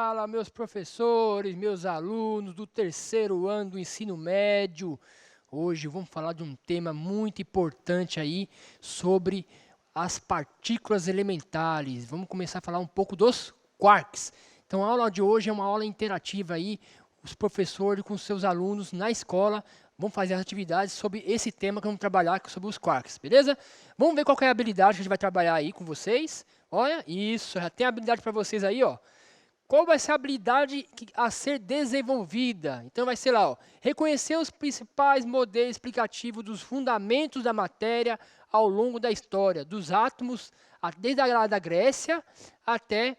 Fala, meus professores, meus alunos do terceiro ano do ensino médio. Hoje vamos falar de um tema muito importante aí sobre as partículas elementares. Vamos começar a falar um pouco dos quarks. Então, a aula de hoje é uma aula interativa aí. Os professores com seus alunos na escola vão fazer as atividades sobre esse tema que vamos trabalhar, sobre os quarks, beleza? Vamos ver qual que é a habilidade que a gente vai trabalhar aí com vocês. Olha, isso, já tem habilidade para vocês aí, ó. Qual vai ser a habilidade a ser desenvolvida? Então vai ser lá, ó, reconhecer os principais modelos explicativos dos fundamentos da matéria ao longo da história, dos átomos, desde a da Grécia até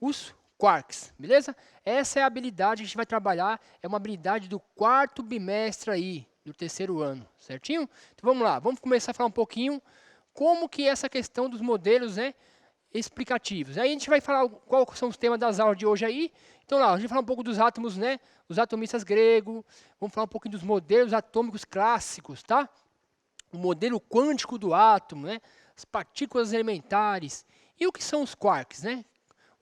os quarks, beleza? Essa é a habilidade que a gente vai trabalhar, é uma habilidade do quarto bimestre aí, do terceiro ano, certinho? Então vamos lá, vamos começar a falar um pouquinho como que é essa questão dos modelos, né, explicativos. Aí a gente vai falar quais são os temas das aulas de hoje aí. Então lá, a gente vai falar um pouco dos átomos, né, os atomistas gregos, vamos falar um pouquinho dos modelos atômicos clássicos, tá? O modelo quântico do átomo, né, as partículas elementares e o que são os quarks, né?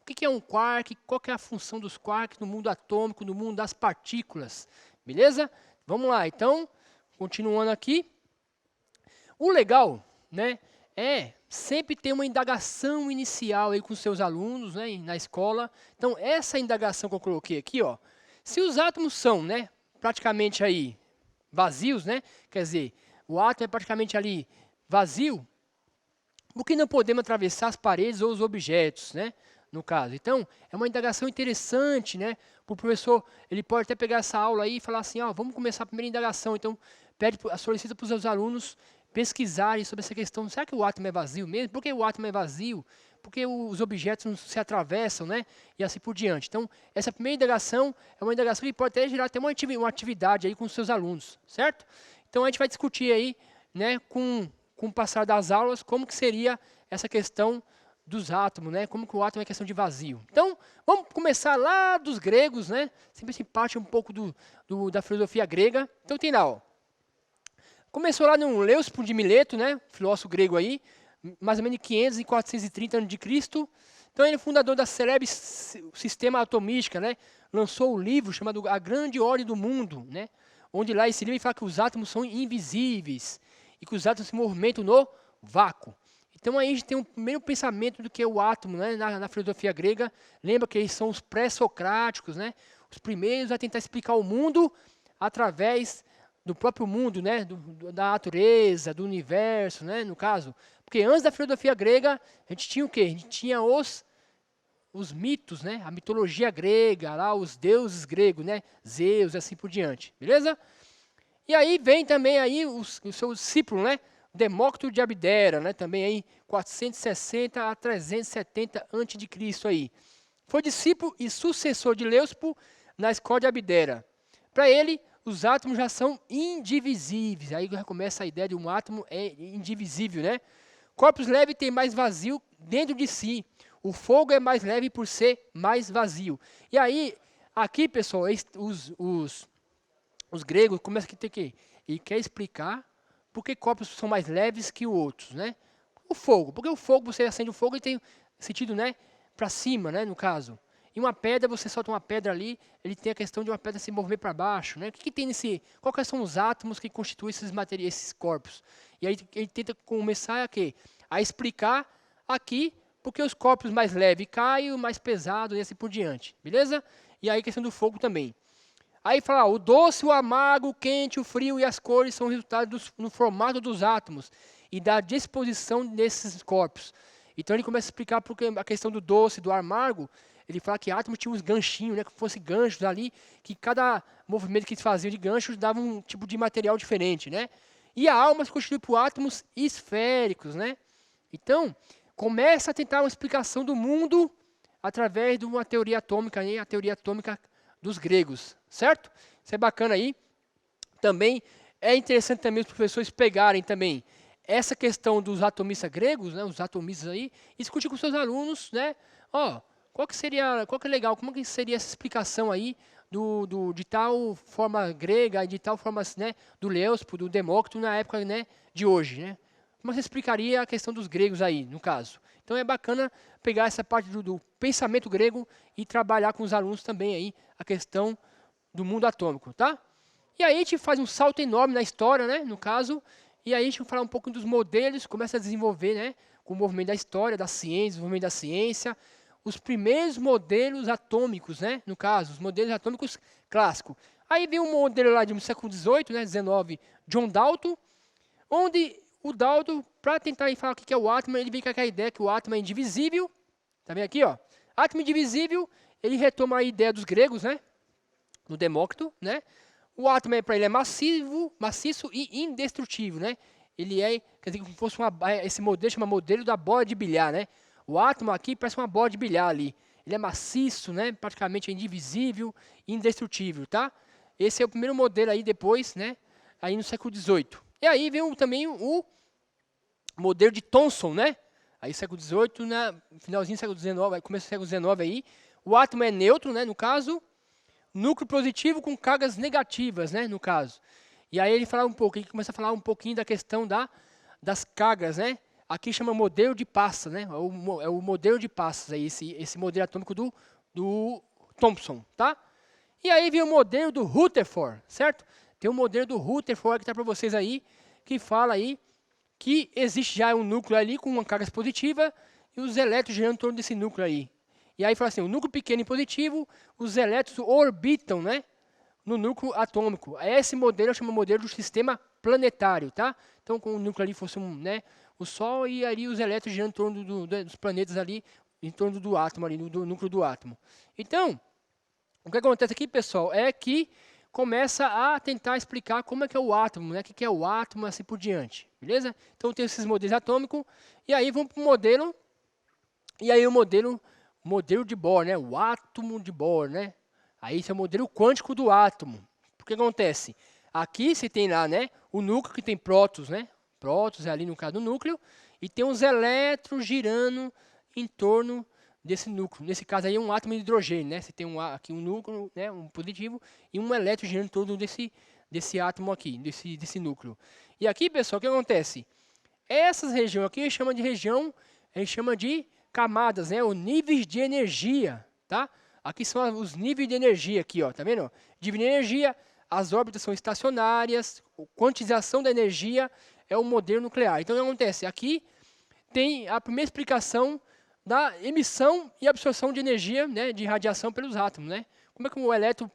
O que é um quark? Qual que é a função dos quarks no mundo atômico, no mundo das partículas? Beleza? Vamos lá, então, continuando aqui. O legal, né, é sempre ter uma indagação inicial aí com seus alunos, né, na escola. Então, essa indagação que eu coloquei aqui, ó, se os átomos são, né, praticamente aí vazios, né, quer dizer, o átomo é praticamente ali vazio, por que não podemos atravessar as paredes ou os objetos, né, no caso? Então, é uma indagação interessante, né, para o professor, ele pode até pegar essa aula aí e falar assim, ó, vamos começar a primeira indagação, então, solicita para os seus alunos pesquisarem sobre essa questão, será que o átomo é vazio mesmo? Por que o átomo é vazio? Por que os objetos não se atravessam, né? E assim por diante. Então, essa primeira indagação é uma indagação que pode até gerar até uma atividade aí com os seus alunos, certo? Então, a gente vai discutir aí, né, com o passar das aulas, como que seria essa questão dos átomos, né? Como que o átomo é questão de vazio. Então, vamos começar lá dos gregos, né? Sempre se parte um pouco da filosofia grega. Então, tem lá, ó. Começou lá no Leucipo de Mileto, né, filósofo grego aí, mais ou menos em 500 e 430 a.C. Então ele é fundador da célebre sistema atomística, né, lançou o livro chamado A Grande Ordem do Mundo, né, onde lá esse livro fala que os átomos são invisíveis e que os átomos se movimentam no vácuo. Então aí a gente tem um primeiro pensamento do que é o átomo, né, na filosofia grega. Lembra que eles são os pré-socráticos, né, os primeiros a tentar explicar o mundo através do próprio mundo, né, da natureza, do universo, né, no caso. Porque antes da filosofia grega, a gente tinha o quê? A gente tinha os mitos, né, a mitologia grega, lá os deuses gregos, né, Zeus e assim por diante, beleza? E aí vem também aí o seu discípulo, né, Demócrito de Abdera, né, também aí 460 a 370 a.C. aí. Foi discípulo e sucessor de Leucipo na escola de Abdera. Para ele, os átomos já são indivisíveis. Aí já começa a ideia de um átomo é indivisível, né? Corpos leves têm mais vazio dentro de si. O fogo é mais leve por ser mais vazio. E aí, aqui, pessoal, os gregos começam a ter que e quer explicar por que corpos são mais leves que outros, né? O fogo, porque o fogo, você acende o fogo e tem sentido, né, para cima, né, no caso. E uma pedra, você solta uma pedra ali, ele tem a questão de uma pedra se mover para baixo, né? O que tem nesse, quais são os átomos que constituem esses materiais, esses corpos? E aí ele tenta começar a explicar aqui porque os corpos mais leves caem, o mais pesado e assim por diante, beleza? E aí a questão do fogo também. Aí fala, o doce, o amargo, o quente, o frio e as cores são resultados no formato dos átomos e da disposição desses corpos. Então ele começa a explicar porque a questão do doce, do amargo, ele fala que átomos tinham uns ganchinhos, né, que fossem ganchos ali, que cada movimento que eles faziam de ganchos dava um tipo de material diferente, né? E a alma se constitui por átomos esféricos, né? Então, começa a tentar uma explicação do mundo através de uma teoria atômica, né, a teoria atômica dos gregos, certo? Isso é bacana aí. Também é interessante também os professores pegarem também essa questão dos atomistas gregos, né, os atomistas aí, e discutir com seus alunos, né? Ó, qual que é legal, como que seria essa explicação aí de tal forma grega, de tal forma, né, do Leucipo, do Demócrito na época, né, de hoje, né? mas explicaria a questão dos gregos aí, no caso. Então é bacana pegar essa parte do pensamento grego e trabalhar com os alunos também aí a questão do mundo atômico, tá? E aí a gente faz um salto enorme na história, né, no caso, e aí a gente vai falar um pouco dos modelos, começa a desenvolver, né, com o movimento da história, da ciência, o movimento da ciência, os primeiros modelos atômicos, né, no caso, os modelos atômicos clássicos. Aí vem um modelo lá do século XVIII, né, XIX, John Dalton, onde o Dalton, para tentar falar o que é o átomo, ele vem com aquela ideia que o átomo é indivisível, tá vendo aqui, ó, átomo indivisível, ele retoma a ideia dos gregos, né, do Demócrito, né, o átomo para ele é maciço e indestrutível, né? Ele é, quer dizer, como fosse esse modelo chama modelo da bola de bilhar, né? O átomo aqui parece uma bola de bilhar ali. Ele é maciço, né? Praticamente indivisível e indestrutível, tá? Esse é o primeiro modelo aí depois, né? Aí no século XVIII. E aí vem também o modelo de Thomson, né? Aí século XVIII, finalzinho do século XIX, começo do século XIX aí. O átomo é neutro, né? No caso, núcleo positivo com cargas negativas, né, no caso. E aí ele fala um pouco, ele começa a falar um pouquinho da questão das cargas, né? Aqui chama modelo de Passas, né? É o modelo de Passas aí, esse modelo atômico do Thomson, tá? E aí vem o modelo do Rutherford, certo? Tem um modelo do Rutherford que está para vocês aí, que fala aí que existe já um núcleo ali com uma carga positiva e os elétrons girando em torno desse núcleo aí. E aí fala assim, o núcleo pequeno e positivo, os elétrons orbitam, né, no núcleo atômico. Esse modelo eu chamo de modelo do sistema planetário, tá? Então, com o núcleo ali fosse o Sol e ali os elétrons girando em torno dos planetas ali, em torno do átomo ali, do núcleo do átomo. Então, o que acontece aqui, pessoal, é que começa a tentar explicar como é que é o átomo, né? O que é o átomo, assim por diante, beleza? Então, tem esses modelos atômicos, e aí vamos para o modelo, e aí o modelo de Bohr, né? O átomo de Bohr, né? Aí esse é o modelo quântico do átomo. O que acontece? Aqui você tem lá, né, o núcleo que tem prótons, né? Prótons é ali no caso do núcleo, e tem os elétrons girando em torno desse núcleo. Nesse caso aí é um átomo de hidrogênio, né? Você tem aqui um núcleo, né, um positivo e um elétron girando em torno desse átomo aqui, desse núcleo. E aqui, pessoal, o que acontece? Essas regiões aqui a gente chama de camadas, né, ou níveis de energia, tá? Aqui são os níveis de energia aqui, ó, tá vendo? Nível de energia, as órbitas são estacionárias, a quantização da energia é o modelo nuclear. Então, o que acontece? Aqui tem a primeira explicação da emissão e absorção de energia, né, de radiação pelos átomos, né? Como é que o elétron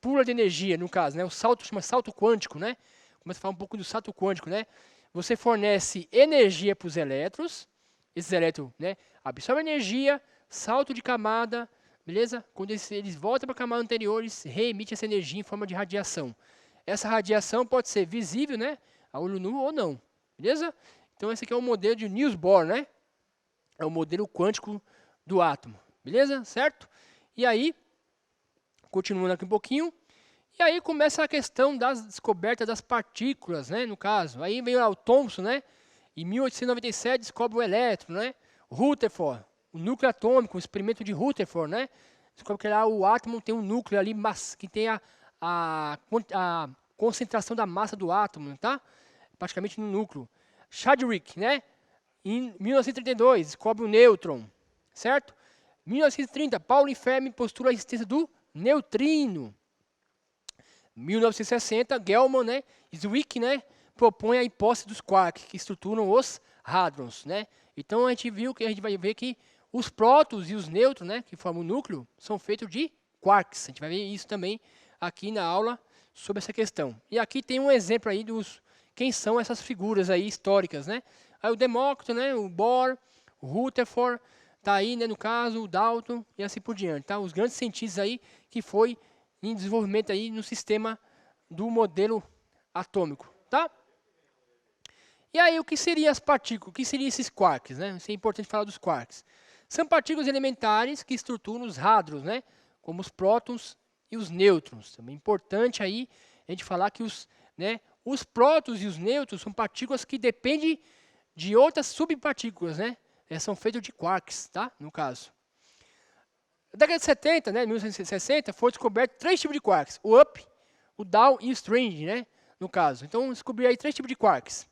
pula de energia, no caso, né? O salto chama salto quântico, né? Começa a falar um pouco do salto quântico, né? Você fornece energia para os elétrons, esses elétrons, né, absorvem energia, salto de camada, beleza? Quando eles voltam para a camada anterior, eles reemitem essa energia em forma de radiação. Essa radiação pode ser visível, né, a olho nu ou não, beleza? Então esse aqui é o modelo de Niels Bohr, né? É o modelo quântico do átomo, beleza? Certo? E aí, continuando aqui um pouquinho, e aí começa a questão das descobertas das partículas, né, no caso. Aí veio lá o Thomson, né? Em 1897 descobre o elétron, né? Rutherford, o núcleo atômico, o experimento de Rutherford, né? Descobre que lá o átomo tem um núcleo ali que tem a concentração da massa do átomo, tá? Praticamente no núcleo. Chadwick, né? Em 1932 descobre o nêutron, certo? 1930 Paulo Fermi postula a existência do neutrino. 1960 Gell-Mann, né? Zwick, né, propõe a hipótese dos quarks, que estruturam os hadrons, né? Então a gente vai ver que os prótons e os nêutrons, né, que formam o núcleo, são feitos de quarks. A gente vai ver isso também aqui na aula sobre essa questão. E aqui tem um exemplo aí quem são essas figuras aí históricas, né? Aí o Demócrito, né, o Bohr, o Rutherford, tá aí, né, no caso, o Dalton e assim por diante, tá? Os grandes cientistas aí que foi em desenvolvimento aí no sistema do modelo atômico, tá? E aí, o que seriam as partículas? O que seriam esses quarks, né? Isso é importante falar dos quarks. São partículas elementares que estruturam os hadrons, né? Como os prótons e os nêutrons. Também é importante aí a gente falar que os prótons e os nêutrons são partículas que dependem de outras subpartículas, né? Elas são feitas de quarks, tá? No caso. Na década de 70, né, 1960, foram descobertos 3 tipos de quarks. O up, o down e o strange, né, no caso. Então, descobriram aí 3 tipos de quarks.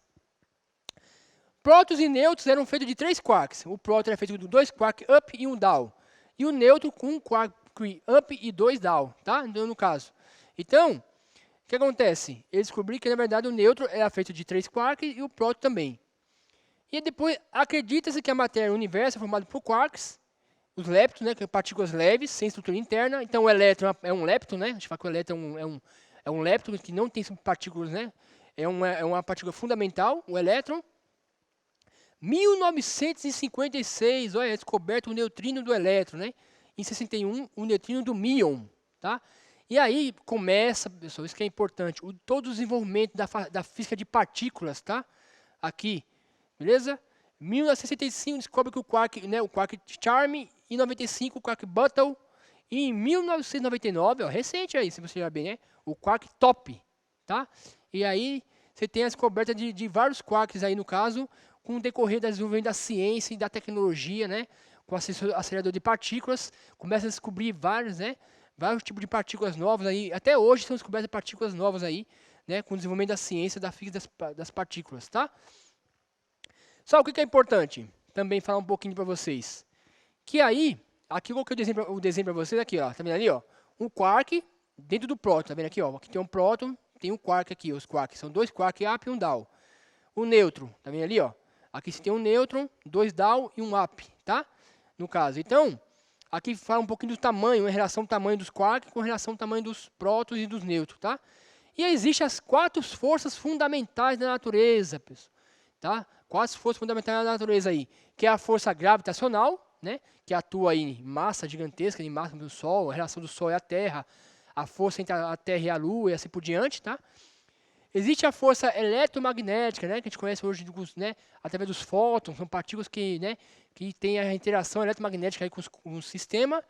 Prótons e nêutrons eram feitos de 3 quarks. O próton era feito de 2 quarks up e 1 down. E o nêutron com 1 quark up e 2 down, tá? Então, no caso. Então, o que acontece? Eles descobriram que, na verdade, o nêutron era feito de 3 quarks e o próton também. E depois, acredita-se que a matéria, o universo, é formado por quarks, os leptons, né, que são partículas leves, sem estrutura interna. Então, o elétron é um lepton, né? A gente fala que o elétron é um lepton que não tem subpartículas, né? É uma partícula fundamental, o elétron. 1956, olha, é descoberto o neutrino do elétron, né? Em 61, o neutrino do míon, tá? E aí começa, pessoal, isso que é importante, todo o desenvolvimento da física de partículas, tá? Aqui, beleza? 1965 descobre que o quark Charm, em 95 o quark Buttle, e em 1999, ó, recente aí, se você olhar bem, né? O quark Top, tá? E aí você tem a descoberta de vários quarks aí, no caso, com o decorrer do desenvolvimento da ciência e da tecnologia, né? Com o acelerador de partículas, começa a descobrir vários tipos de partículas novas aí. Até hoje são descobertas partículas novas aí, né? Com o desenvolvimento da ciência, da física das partículas, tá? Só o que é importante? Também falar um pouquinho para vocês. Que aí, aqui eu coloquei o desenho para vocês aqui, ó. Tá vendo ali, ó? Um quark dentro do próton, tá vendo aqui, ó? Aqui tem um próton, tem um quark aqui, os quarks. São 2 quarks up e 1 down. O nêutron, tá vendo ali, ó? Aqui você tem um nêutron, 2 down e um up, tá? No caso. Então, aqui fala um pouquinho do tamanho, em relação ao tamanho dos quarks com relação ao tamanho dos prótons e dos nêutrons, tá? E existem as 4 forças fundamentais da natureza, pessoal, tá? 4 forças fundamentais da natureza aí, que é a força gravitacional, né? Que atua aí em massa gigantesca, em massa do Sol, a relação do Sol e a Terra, a força entre a Terra e a Lua e assim por diante, tá? Existe a força eletromagnética, né, que a gente conhece hoje, né, através dos fótons, são partículas que, né, que têm a interação eletromagnética aí com o sistema.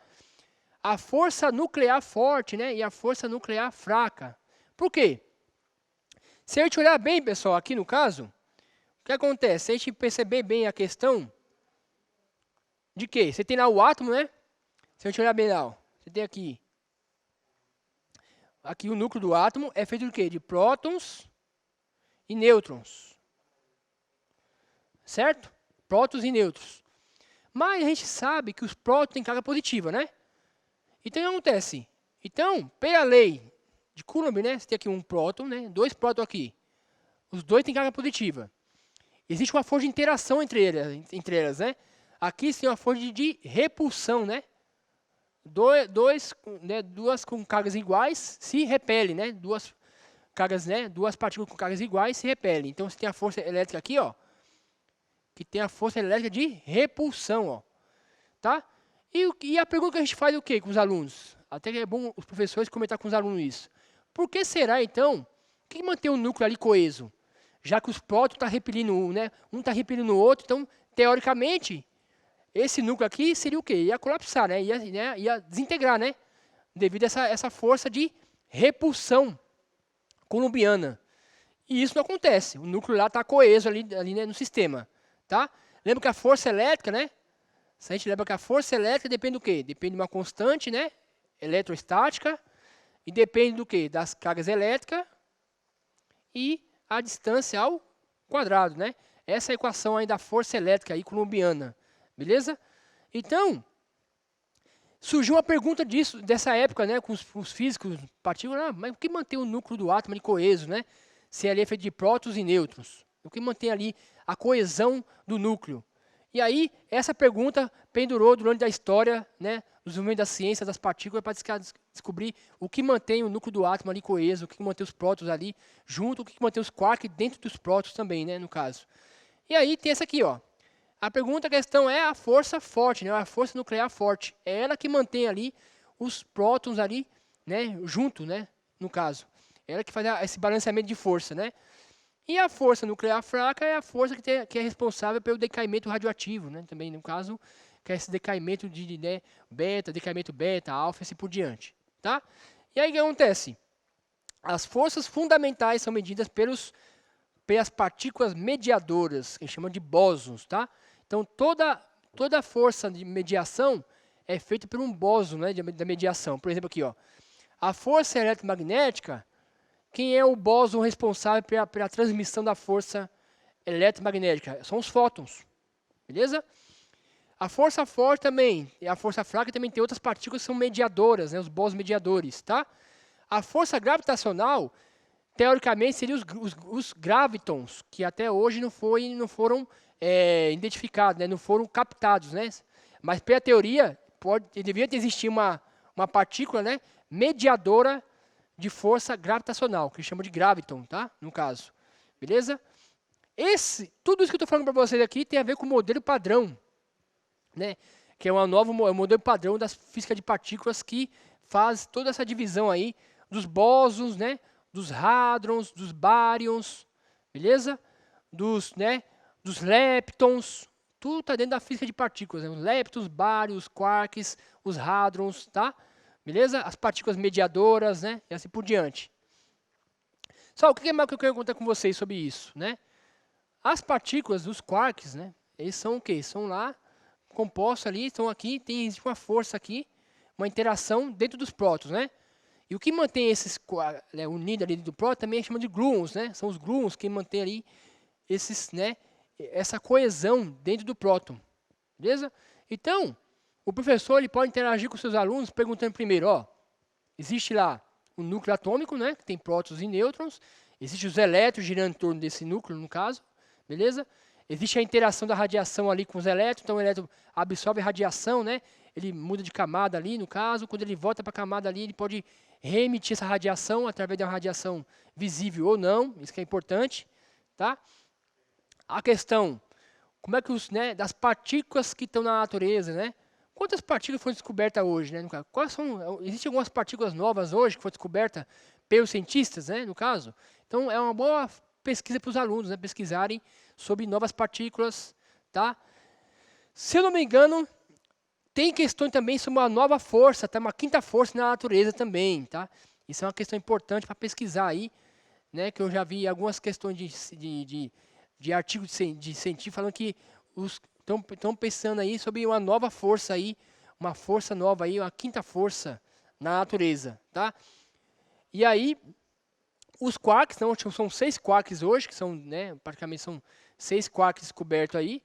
A força nuclear forte, né, e a força nuclear fraca. Por quê? Se a gente olhar bem, pessoal, aqui no caso, o que acontece? Se a gente perceber bem a questão de quê? Você tem lá o átomo, né? Se a gente olhar bem lá, ó, você tem aqui o núcleo do átomo é feito de quê? De prótons e nêutrons. Certo? Prótons e nêutrons. Mas a gente sabe que os prótons têm carga positiva, né? Então, o que acontece? Então, pela lei de Coulomb, né? Você tem aqui um próton, né? 2 prótons aqui. Os 2 têm carga positiva. Existe uma força de interação entre elas, né? Aqui você tem uma força de repulsão, né? Duas com cargas iguais se repelem, né? Duas partículas com cargas iguais se repelem. Então você tem a força elétrica aqui, ó, que tem a força elétrica de repulsão, ó, tá? E a pergunta que a gente faz é o quê com os alunos? Até que é bom os professores comentar com os alunos isso. Por que será então que mantém o núcleo ali coeso? Já que os prótons estão repelindo né? Um está repelindo o outro, então teoricamente esse núcleo aqui seria o quê? Ia colapsar, né? Ia desintegrar, né? Devido a essa força de repulsão coulombiana. E isso não acontece. O núcleo lá está coeso ali né, no sistema. Tá? Lembra que a força elétrica, né? Se a gente lembra que a força elétrica depende do quê? Depende de uma constante, né? Eletrostática. E depende do quê? Das cargas elétricas e a distância ao quadrado, né? Essa é a equação aí da força elétrica aí coulombiana. Beleza? Então, surgiu uma pergunta dessa época, né, com os físicos, partículas, mas o que mantém o núcleo do átomo ali coeso, né? Se ali é feito de prótons e nêutrons. O que mantém ali a coesão do núcleo? E aí, essa pergunta pendurou durante a história, né, do desenvolvimento da ciência das partículas para descobrir o que mantém o núcleo do átomo ali coeso, o que mantém os prótons ali junto, o que mantém os quarks dentro dos prótons também, né, no caso. E aí tem essa aqui, ó. A questão é a força forte, né? A força nuclear forte. É ela que mantém ali os prótons ali, né? Junto, né? No caso. É ela que faz esse balanceamento de força, né? E a força nuclear fraca é a força que é responsável pelo decaimento radioativo, né? Também, no caso, que é esse decaimento de né, decaimento beta, alfa e assim por diante, tá? E aí o que acontece? As forças fundamentais são medidas pelas partículas mediadoras, que a gente chama de bósons, tá? Então, toda força de mediação é feita por um bóson, né, da mediação. Por exemplo, aqui, ó, a força eletromagnética, quem é o bóson responsável pela transmissão da força eletromagnética? São os fótons, beleza? A força forte também, e a força fraca também tem outras partículas que são mediadoras, né, os bósons mediadores, tá? A força gravitacional, teoricamente, seriam os gravitons, que até hoje não foram identificados, né, não foram captados, né? Mas pela teoria, deveria existir uma partícula, né, mediadora de força gravitacional, que chama de graviton, tá? No caso, beleza? Tudo isso que eu estou falando para vocês aqui tem a ver com o modelo padrão, né? Que é um modelo padrão das física de partículas que faz toda essa divisão aí dos bósons, né? Dos hadrons, dos baryons, beleza? Dos leptons, tudo está dentro da física de partículas, né? Os leptons, baryons, quarks, os hadrons, tá? Beleza? As partículas mediadoras, né? E assim por diante. Só o que mais que eu quero contar com vocês sobre isso, né? As partículas, os quarks, né? Eles são o quê? São lá compostos ali, estão aqui, existe uma força aqui, uma interação dentro dos prótons, né? E o que mantém esses unidos ali dentro do próton também chama de gluons, né? São os gluons que mantêm ali essa coesão dentro do próton, beleza? Então, o professor ele pode interagir com seus alunos perguntando primeiro, ó, existe lá o núcleo atômico, né? Que tem prótons e nêutrons, existem os elétrons girando em torno desse núcleo, no caso, beleza? Existe a interação da radiação ali com os elétrons, então o elétron absorve a radiação, né? Ele muda de camada ali, no caso, quando ele volta para a camada ali, ele pode reemitir essa radiação através de uma radiação visível ou não, isso que é importante, tá? A questão, como é que das partículas que estão na natureza, né? Quantas partículas foram descobertas hoje, né? Existem algumas partículas novas hoje que foram descobertas pelos cientistas, né? No caso, então é uma boa pesquisa para os alunos, né? Pesquisarem sobre novas partículas, tá? Se eu não me engano, tem questões também sobre uma nova força, tá? Uma quinta força na natureza também, tá? Isso é uma questão importante para pesquisar aí, né? Que eu já vi algumas questões de artigos de científicos falando que estão pensando aí sobre uma nova força aí, uma força nova aí, uma quinta força na natureza, tá? E aí, os quarks, não, são 6 quarks hoje, que são, né, praticamente são 6 quarks descobertos aí,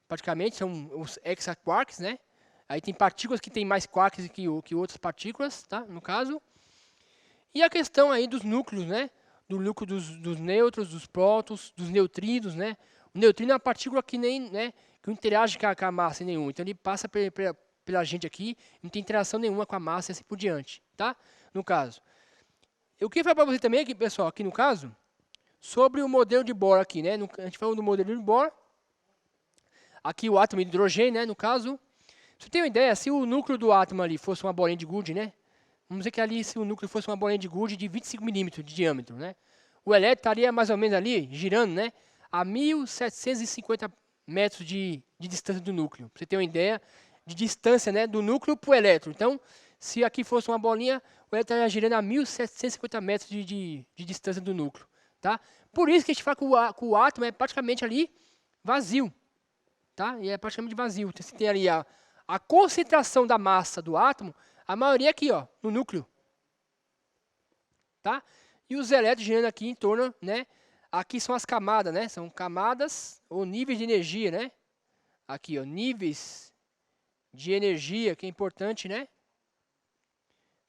praticamente são os hexaquarks, né? Aí tem partículas que têm mais quarks que outras partículas, tá? No caso. E a questão aí dos núcleos, né? Do núcleo dos nêutrons, dos prótons, dos neutrinos, né? O neutrino é uma partícula que nem, né, que não interage com a massa nenhuma. Então ele passa pela gente aqui, não tem interação nenhuma com a massa e assim por diante, tá? No caso. Eu queria falar para você também, aqui, pessoal, aqui no caso, sobre o modelo de Bohr aqui, né? A gente falou do modelo de Bohr. Aqui o átomo de hidrogênio, né? No caso. Você tem uma ideia, se o núcleo do átomo ali fosse uma bolinha de gude, né? Vamos dizer que ali, se o núcleo fosse uma bolinha de gude de 25 milímetros de diâmetro, né? O elétron estaria mais ou menos ali, girando, né? A 1.750 metros de distância do núcleo. Pra você ter uma ideia de distância, né? Do núcleo para o elétron. Então, se aqui fosse uma bolinha, o elétron estaria girando a 1.750 metros de distância do núcleo, tá? Por isso que a gente fala que o átomo é praticamente ali vazio, tá? E é praticamente vazio. Então, você tem ali a concentração da massa do átomo, a maioria aqui, ó, no núcleo. Tá? E os elétrons girando aqui em torno, né? Aqui são as camadas, né? São camadas ou níveis de energia, né? Aqui, ó, níveis de energia, que é importante, né?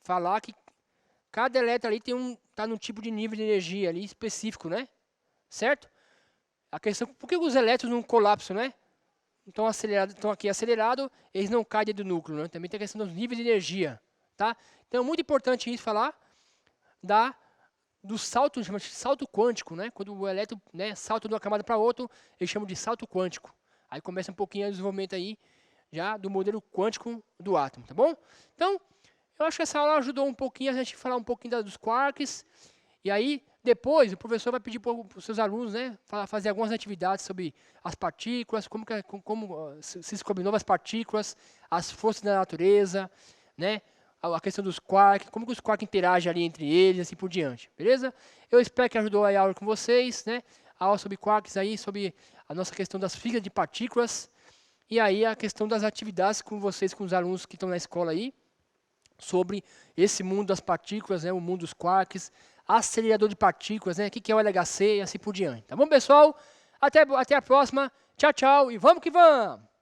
Falar que cada elétron ali tá num tipo de nível de energia ali específico, né? Certo? A questão, por que os elétrons não colapsam, né? Estão aqui acelerados, eles não caem dentro do núcleo, né? Também tem a questão dos níveis de energia, tá? Então é muito importante isso falar do salto, chama de salto quântico, né? Quando o elétron, né, salta de uma camada para outra, eles chamam de salto quântico. Aí começa um pouquinho o desenvolvimento aí já do modelo quântico do átomo, tá bom? Então, eu acho que essa aula ajudou um pouquinho a gente falar um pouquinho dos quarks. E aí, depois, o professor vai pedir para os seus alunos, né, fazer algumas atividades sobre as partículas, como se descobre novas partículas, as forças da natureza, né, a questão dos quarks, como que os quarks interagem ali entre eles, assim por diante, beleza? Eu espero que ajudou a aula com vocês, né, a aula sobre quarks aí, sobre a nossa questão das físicas de partículas, e aí a questão das atividades com vocês, com os alunos que estão na escola aí, sobre esse mundo das partículas, né, o mundo dos quarks, acelerador de partículas, né, o que é o LHC e assim por diante. Tá bom, pessoal? Até a próxima. Tchau, tchau e vamos que vamos!